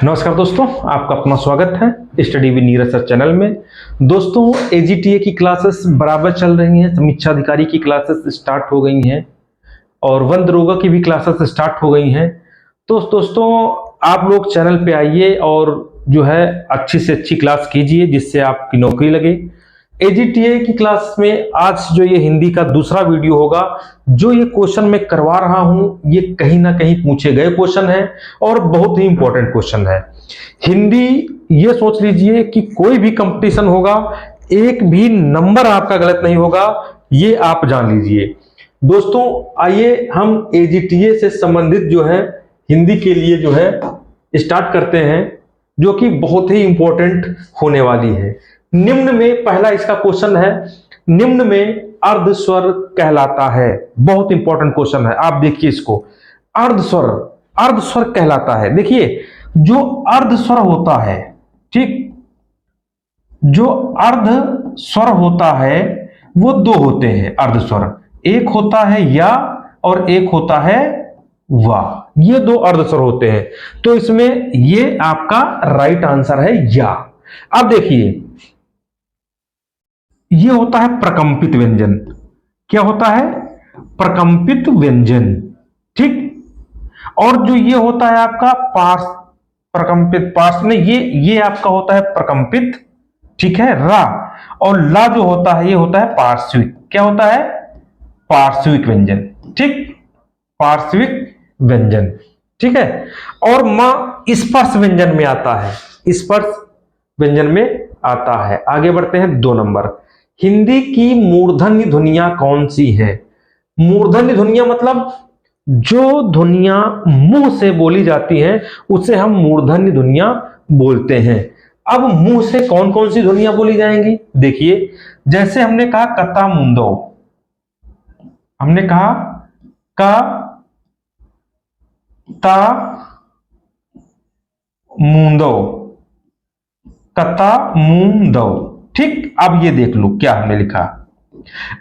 नमस्कार दोस्तों, आपका अपना स्वागत है study with Neeraj sir channel में। दोस्तों, एजीटीए की क्लासेस बराबर चल रही हैं, समीक्षा अधिकारी की क्लासेस स्टार्ट हो गई हैं और वन दरोगा की भी क्लासेस स्टार्ट हो गई हैं। तो दोस्तों, आप लोग चैनल पे आइए और जो है अच्छी से अच्छी क्लास कीजिए जिससे आपकी नौकरी लगे। एजीटीए की क्लास में आज जो ये हिंदी का दूसरा वीडियो होगा, जो ये क्वेश्चन मैं करवा रहा हूं ये कहीं ना कहीं पूछे गए क्वेश्चन है और बहुत ही इंपॉर्टेंट क्वेश्चन है। हिंदी ये सोच लीजिए कि कोई भी कंपटीशन होगा, एक भी नंबर आपका गलत नहीं होगा, ये आप जान लीजिए। दोस्तों, आइए हम एजीटीए से संबंधित जो है हिंदी के लिए जो है स्टार्ट करते हैं, जो कि बहुत ही इंपॉर्टेंट होने वाली है। निम्न में पहला इसका क्वेश्चन है, निम्न में अर्ध स्वर कहलाता है। बहुत इंपॉर्टेंट क्वेश्चन है, आप देखिए इसको। अर्ध स्वर कहलाता है। देखिए, जो अर्ध स्वर होता है, ठीक, जो अर्ध स्वर होता है वो दो होते हैं अर्ध स्वर, एक होता है या और एक होता है वाह। ये दो अर्ध स्वर होते हैं, तो इसमें ये आपका राइट आंसर है या। अब देखिए, ये होता है प्रकंपित व्यंजन। क्या होता है? प्रकंपित व्यंजन, ठीक। और जो ये होता है आपका प्रकंपित पार्श्व में, ये आपका होता है प्रकंपित, ठीक है, रा। और ला जो होता है ये होता है पार्श्विक। क्या होता है? पार्श्विक व्यंजन, ठीक, पार्श्विक व्यंजन, ठीक है। और मां स्पर्श व्यंजन में आता है, स्पर्श व्यंजन में आता है। आगे बढ़ते हैं 2 नंबर। हिंदी की मूर्धन्य ध्वनियां कौन सी है? मूर्धन्य ध्वनियां मतलब जो ध्वनियां मुंह से बोली जाती हैं उसे हम मूर्धन्य ध्वनियां बोलते हैं। अब मुंह से कौन कौन सी ध्वनियां बोली जाएंगी? देखिए, जैसे हमने कहा कता मुंदो, हमने कहा का ता मुंदो, कता मुंदो, ठीक। अब ये देख लो क्या हमने लिखा।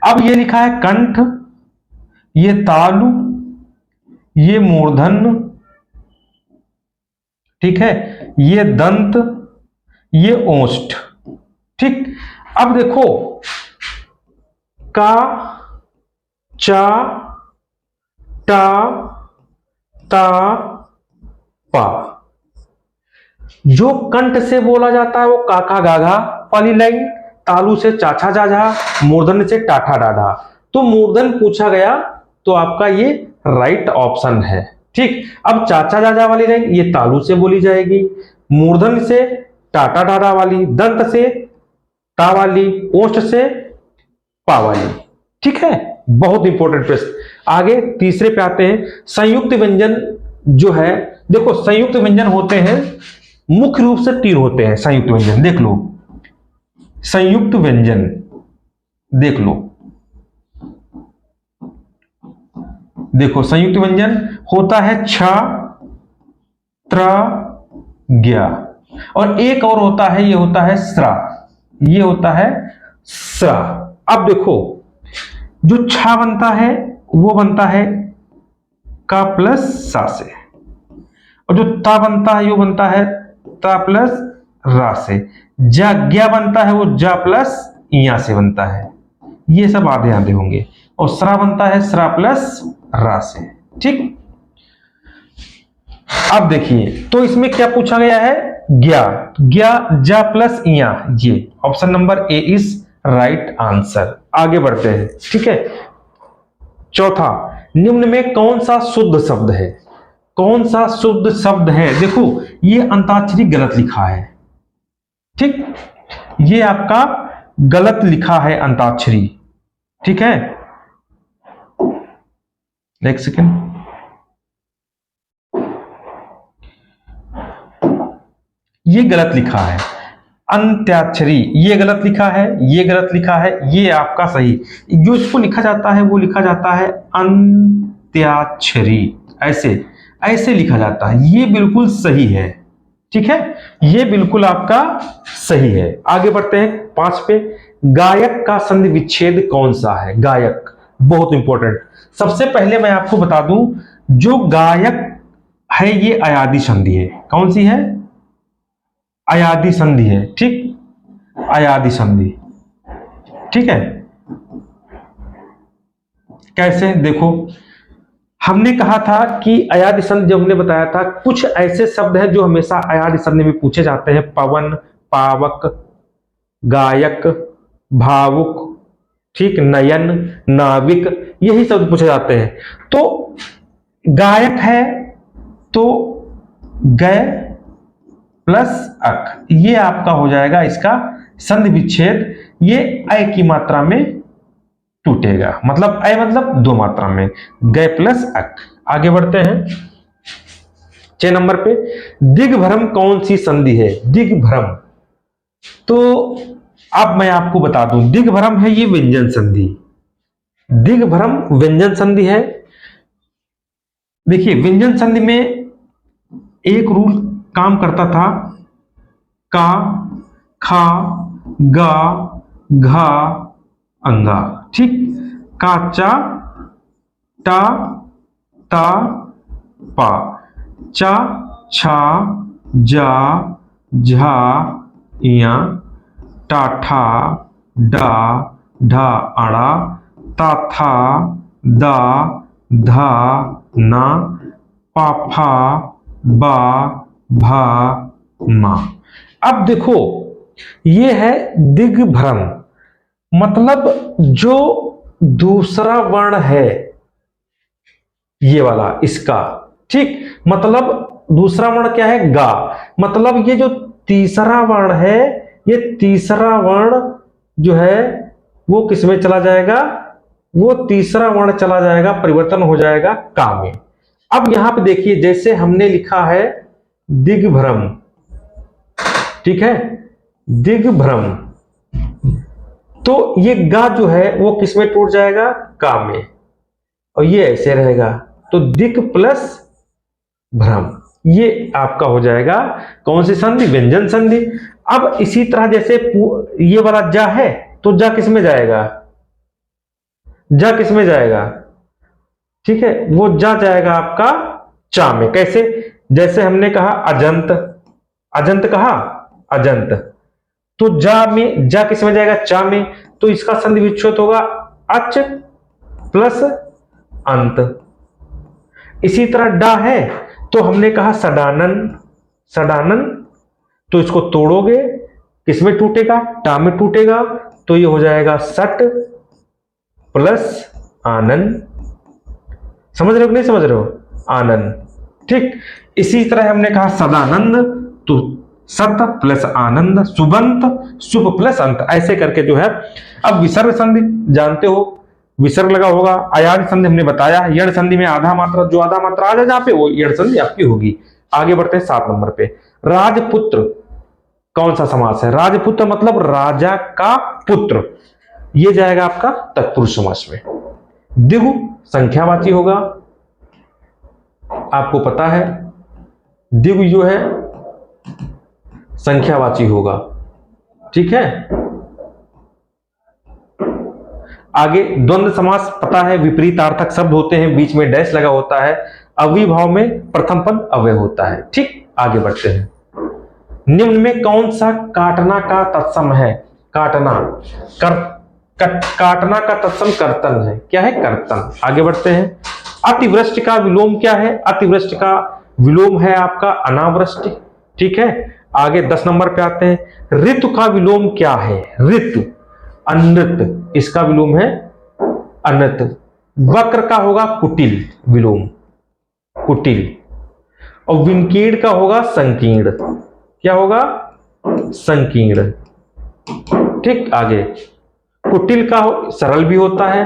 अब ये लिखा है कंठ, ये तालु, ये मूर्धन्य, ठीक है, ये दंत, ये ओष्ठ, ठीक। अब देखो, का, चा, टा, ता, पा। जो कंठ से बोला जाता है वो काका गाघा वाली लाइन, तालु से चाचा जाझा, मूर्धन्य से टाठा डाढ़ा। तो मूर्धन्य पूछा गया तो आपका ये राइट ऑप्शन है, ठीक। अब चाचा जाजा वाली लाइन ये तालु से बोली जाएगी, मूर्धन्य से टाटा डाढ़ा वाली, दंत से ता वाली, ओष्ठ से पा वाली, ठीक है। बहुत इंपॉर्टेंट प्रश्न। आगे तीसरे पे आते हैं। संयुक्त व्यंजन जो है, देखो संयुक्त व्यंजन होते हैं, मुख्य रूप से 3 होते हैं संयुक्त व्यंजन। देख लो संयुक्त व्यंजन, देख लो, देखो संयुक्त व्यंजन होता है छ, त्र, ज्ञ, और एक और होता है, ये होता है स्रा, ये होता है स। अब देखो, जो छ बनता है वो बनता है का प्लस सा से, और जो ता बनता है वो बनता है ता प्लस रा से। जा ज्ञ बनता है वो जा प्लस इया से बनता है, ये सब आधे आधे होंगे। और स्रा बनता है स्रा प्लस रा से, ठीक। अब देखिए, तो इसमें क्या पूछा गया है? ज्ञ, ज्ञ जा प्लस इया, ये option number A is right answer. आगे बढ़ते हैं, ठीक है। चौथा, निम्न में कौन सा शुद्ध शब्द है? कौन सा शुद्ध शब्द है? देखो, ये अंताक्षरी गलत लिखा है, ठीक, ये आपका गलत लिखा है अंताक्षरी, ठीक है। एक सेकेंड, ये गलत लिखा है अंत्याक्षरी, ये गलत लिखा है, ये गलत लिखा है, ये आपका सही। जो इसको लिखा जाता है वो लिखा जाता है अंत्याक्षरी, ऐसे ऐसे लिखा जाता है, ये बिल्कुल सही है, ठीक है, ये बिल्कुल आपका सही है। आगे बढ़ते हैं 5 पे। गायक का संधि विच्छेद कौन सा है? गायक बहुत इंपॉर्टेंट। सबसे पहले मैं आपको बता दूं, जो गायक है ये अयादी संधि है। कौन सी है? अयादि संधि है, ठीक, अयादि संधि, ठीक है। कैसे, देखो हमने कहा था कि अयादि संधि, जब हमने बताया था कुछ ऐसे शब्द हैं जो हमेशा अयादि संधि में पूछे जाते हैं, पवन, पावक, गायक, भावुक, ठीक, नयन, नाविक, यही शब्द पूछे जाते हैं। तो गायक है तो गय प्लस अक, ये आपका हो जाएगा इसका संधि विच्छेद, ये अय की मात्रा में टूटेगा, मतलब अय मतलब दो मात्रा में, गय प्लस अक। आगे बढ़ते हैं 6 नंबर पे, दिग्भ्रम कौन सी संधि है? दिग्भ्रम, तो अब मैं आपको बता दूं, दिग्भ्रम है ये व्यंजन संधि, दिग्भ्रम व्यंजन संधि है। देखिए व्यंजन संधि में एक रूल काम करता था, का, खा, गा, घा, अंगा, ठीक, काचा, टा, ता, पा, चा, छा, जा, झा, इया, टाठा, डा, ढा, अड़ा, ता, था, दा, धा, ना, पाफा, बा, भा, मा। अब देखो ये है दिग्भ्रम, मतलब जो दूसरा वर्ण है ये वाला इसका, ठीक, मतलब दूसरा वर्ण क्या है? गा, मतलब ये जो तीसरा वर्ण है, ये तीसरा वर्ण जो है वो किस में चला जाएगा? वो तीसरा वर्ण चला जाएगा, परिवर्तन हो जाएगा का में। अब यहां पे देखिए जैसे हमने लिखा है दिग्भ्रम, ठीक है, दिग्भ्रम, तो ये गा जो है वो किस में टूट जाएगा? का में, और ये ऐसे रहेगा, तो दिक प्लस भ्रम, ये आपका हो जाएगा कौन सी संधि? व्यंजन संधि। अब इसी तरह जैसे ये वाला जा है, तो जा किस में जाएगा? जा किस में जाएगा? ठीक है, वो जा जाएगा आपका चा में। कैसे? जैसे हमने कहा अजंत, अजंत कहा अजंत, तो जा में, जा किस में जाएगा? चा में, तो इसका संधि विच्छेद होगा अच प्लस अंत। इसी तरह डा है, तो हमने कहा सडानन, सडानन, तो इसको तोड़ोगे किसमें टूटेगा? टा में टूटेगा, तो ये हो जाएगा सट प्लस आनंद। समझ रहे हो कि नहीं समझ रहे हो? आनंद, ठीक। इसी तरह हमने कहा सदानंद, तो सत प्लस आनंद, सुबंत, शुभ प्लस अंत, ऐसे करके जो है। अब विसर्ग संधि जानते हो, विसर्ग लगा होगा। अयाद संधि हमने बताया, यण संधि में आधा मात्रा, जो आधा मात्रा आ जाए जहां पे, वो यण संधि आपकी होगी। आगे बढ़ते हैं 7 नंबर पे, राजपुत्र कौन सा समास है? राजपुत्र मतलब राजा का पुत्र, ये जाएगा आपका तत्पुरुष समास में। दिगु संख्यावाची होगा, आपको पता है दिगु जो है संख्यावाची होगा, ठीक है। आगे द्वंद्व समास पता है, विपरीतार्थक शब्द होते हैं, बीच में डैश लगा होता है, अव्ययभाव में प्रथम पद अव्यय होता है, ठीक। आगे बढ़ते हैं, निम्न में कौन सा काटना का तत्सम है? काटना, काटना का तत्सम कर्तन है, क्या है? कर्तन। आगे बढ़ते हैं, अतिवृष्टि का विलोम क्या है? अतिवृष्टि का विलोम है आपका अनावृष्टि, ठीक है। आगे 10 नंबर पे आते हैं, ऋतु का विलोम क्या है? ऋतु, अनृत, इसका विलोम है अनृत। वक्र का होगा कुटिल, विलोम कुटिल। और विंकीर्ण का होगा संकीर्ण, क्या होगा? संकीर्ण, ठीक। आगे कुटिल का सरल भी होता है,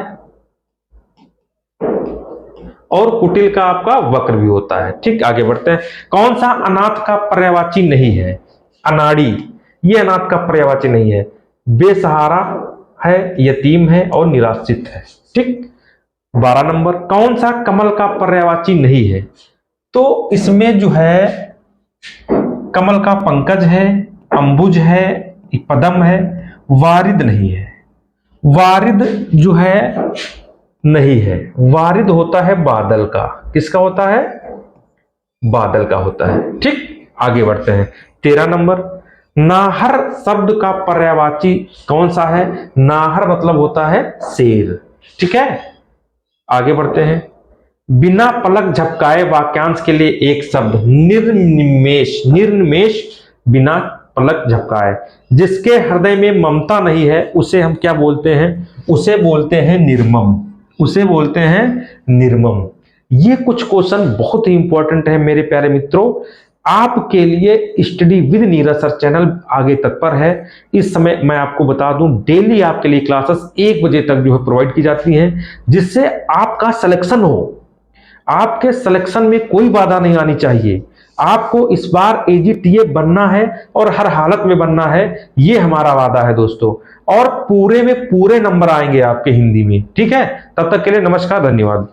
और कुटिल का आपका वक्र भी होता है, ठीक। आगे बढ़ते हैं, कौन सा अनाथ का पर्यायवाची नहीं है? अनाड़ी, ये अनाथ का पर्यायवाची नहीं है, बेसहारा है, यतीम है और निराश्रित है, ठीक। 12 नंबर, कौन सा कमल का पर्यायवाची नहीं है? तो इसमें जो है कमल का पंकज है, अंबुज है, पदम है, वारिद नहीं है। वारिद जो है नहीं है, वारिद होता है बादल का, किसका होता है? बादल का होता है, ठीक। आगे बढ़ते हैं 13 नंबर, नाहर शब्द का पर्यायवाची कौन सा है? नाहर मतलब होता है शेर। ठीक है, आगे बढ़ते हैं। बिना पलक झपकाए वाक्यांश के लिए एक शब्द, निर्निमेष। निर्निमेष बिना पलक झपकाए। जिसके हृदय में ममता नहीं है उसे हम क्या बोलते हैं? उसे बोलते हैं निर्मम। उसे बोलते हैं निर्मम। ये कुछ क्वेश्चन बहुत ही इंपॉर्टेंट है मेरे प्यारे मित्रों। आपके लिए study with Neeraj sir channel आगे तत्पर है। इस समय मैं आपको बता दूं, डेली आपके लिए क्लासेस 1 बजे तक जो है प्रोवाइड की जाती हैं, जिससे आपका सिलेक्शन हो। आपके सिलेक्शन में कोई बाधा नहीं आनी चाहिए। आपको इस बार एजीटीए बनना है और हर हालत में बनना है, ये हमारा वादा है दोस्तों। और पूरे में पूरे नंबर आएंगे आपके हिंदी में। ठीक है, तब तक के लिए नमस्कार, धन्यवाद।